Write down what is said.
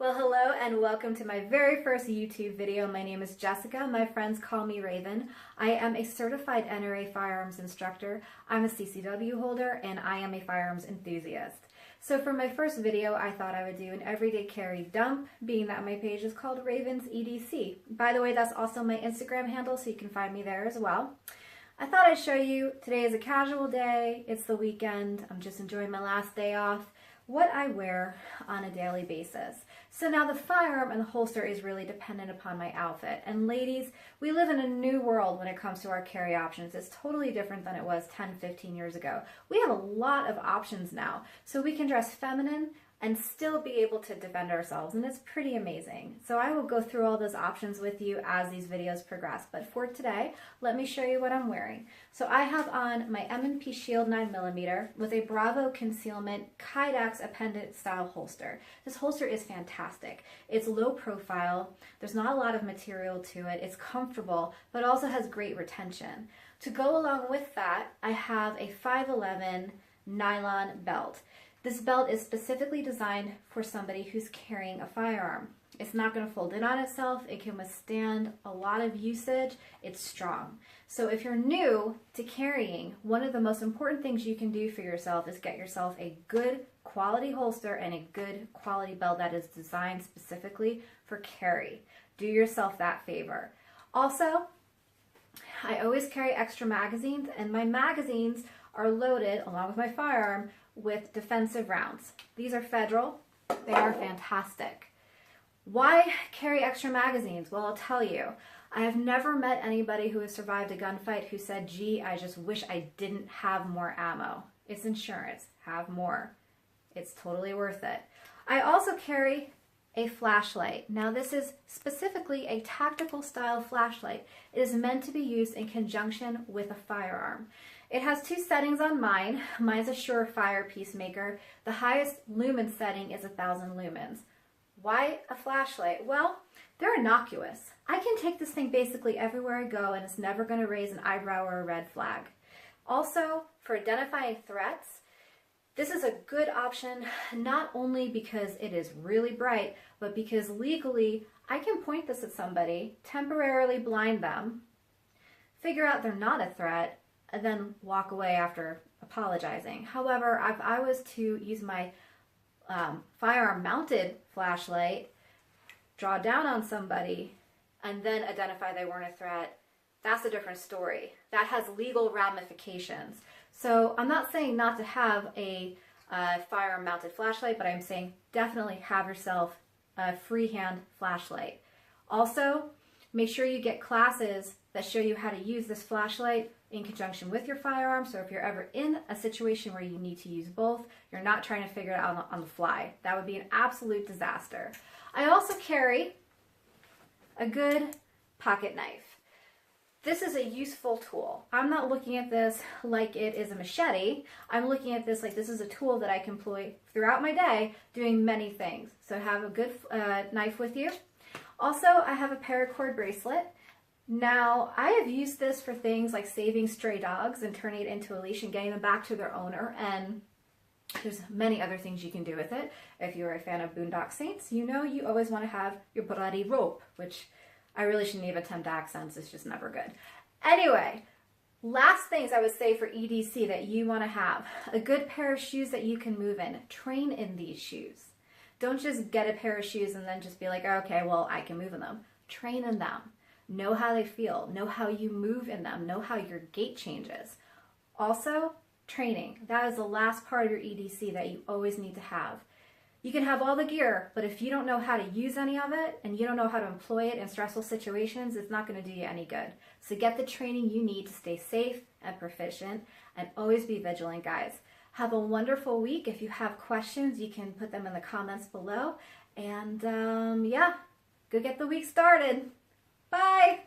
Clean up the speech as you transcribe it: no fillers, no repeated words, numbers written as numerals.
Well, hello and welcome to my very first YouTube video. My name is Jessica. My friends call me Raven. I am a certified NRA firearms instructor. I'm a CCW holder and I am a firearms enthusiast. So for my first video, I thought I would do an everyday carry dump, being that my page is called Raven's EDC. By the way, that's also my Instagram handle, so you can find me there as well. I thought I'd show you, today is a casual day, it's the weekend, I'm just enjoying my last day off, what I wear on a daily basis. So now the firearm and the holster is really dependent upon my outfit. And ladies, we live in a new world when it comes to our carry options. It's totally different than it was 10, 15 years ago. We have a lot of options now. So we can dress feminine and still be able to defend ourselves, and it's pretty amazing. So I will go through all those options with you as these videos progress, but for today, let me show you what I'm wearing. So I have on my M&P Shield 9mm with a Bravo Concealment Kydex appendant style holster. This holster is fantastic. It's low profile, there's not a lot of material to it, it's comfortable, but also has great retention. To go along with that, I have a 511 nylon belt. This belt is specifically designed for somebody who's carrying a firearm. It's not going to fold in on itself. It can withstand a lot of usage. It's strong. So if you're new to carrying, one of the most important things you can do for yourself is get yourself a good quality holster and a good quality belt that is designed specifically for carry. Do yourself that favor. Also, I always carry extra magazines, and my magazines are loaded, along with my firearm, with defensive rounds. These are federal. They are fantastic. Why carry extra magazines? Well, I'll tell you. I have never met anybody who has survived a gunfight who said, gee, I just wish I didn't have more ammo. It's insurance. Have more. It's totally worth it. I also carry a flashlight. Now this is specifically a tactical style flashlight. It is meant to be used in conjunction with a firearm. It has two settings on mine. Mine's a Surefire Peacemaker. The highest lumen setting is 1,000 lumens. Why a flashlight? Well, they're innocuous. I can take this thing basically everywhere I go and it's never going to raise an eyebrow or a red flag. Also, for identifying threats, this is a good option not only because it is really bright, but because legally I can point this at somebody, temporarily blind them, figure out they're not a threat, and then walk away after apologizing. However, if I was to use my firearm mounted flashlight, draw down on somebody, and then identify they weren't a threat, that's a different story. That has legal ramifications. So I'm not saying not to have a firearm mounted flashlight, but I'm saying definitely have yourself a freehand flashlight. Also, make sure you get classes that show you how to use this flashlight in conjunction with your firearm, so if you're ever in a situation where you need to use both, you're not trying to figure it out on the fly. That would be an absolute disaster. I also carry a good pocket knife. This is a useful tool. I'm not looking at this like it is a machete. I'm looking at this like this is a tool that I can employ throughout my day doing many things. So have a good knife with you. Also, I have a paracord bracelet. Now, I have used this for things like saving stray dogs and turning it into a leash and getting them back to their owner, and there's many other things you can do with it. If you're a fan of Boondock Saints, you know you always want to have your bloody rope, which I really shouldn't even attempt accents, it's just never good. Anyway, last things I would say for EDC that you want to have. A good pair of shoes that you can move in. Train in these shoes. Don't just get a pair of shoes and then just be like, okay, well, I can move in them. Train in them. Know how they feel. Know how you move in them. Know how your gait changes. Also, training. That is the last part of your EDC that you always need to have. You can have all the gear, but if you don't know how to use any of it and you don't know how to employ it in stressful situations, it's not going to do you any good. So get the training you need to stay safe and proficient, and always be vigilant, guys. Have a wonderful week. If you have questions, you can put them in the comments below. And yeah, go get the week started. Bye!